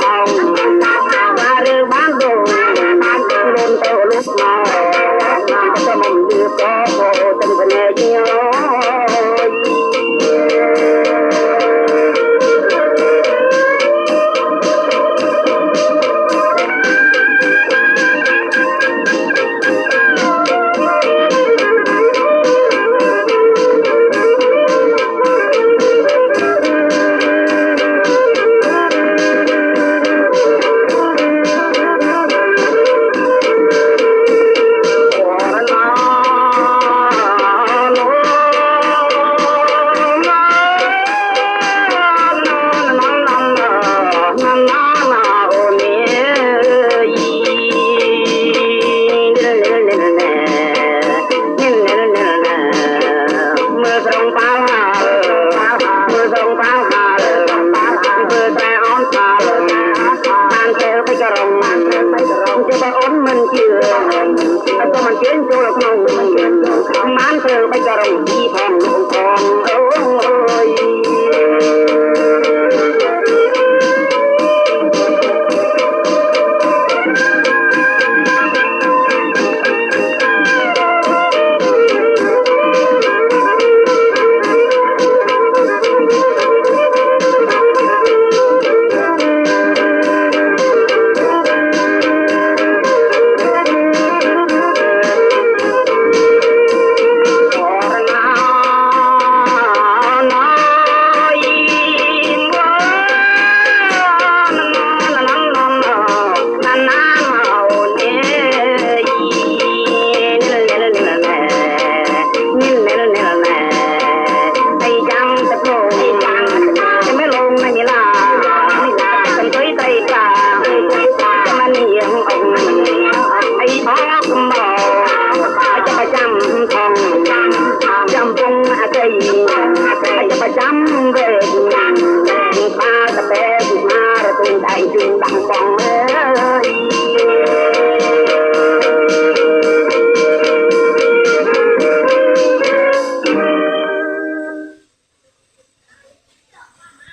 phong hồng và đưa bán đồ lên tàu lúc nào cho mong đưa có tình phần nghe nhau man thơ bây giờ đồng chi phòng lộn phòng ơi chăm về ba tập bé mà rồi tung tay chung đằng con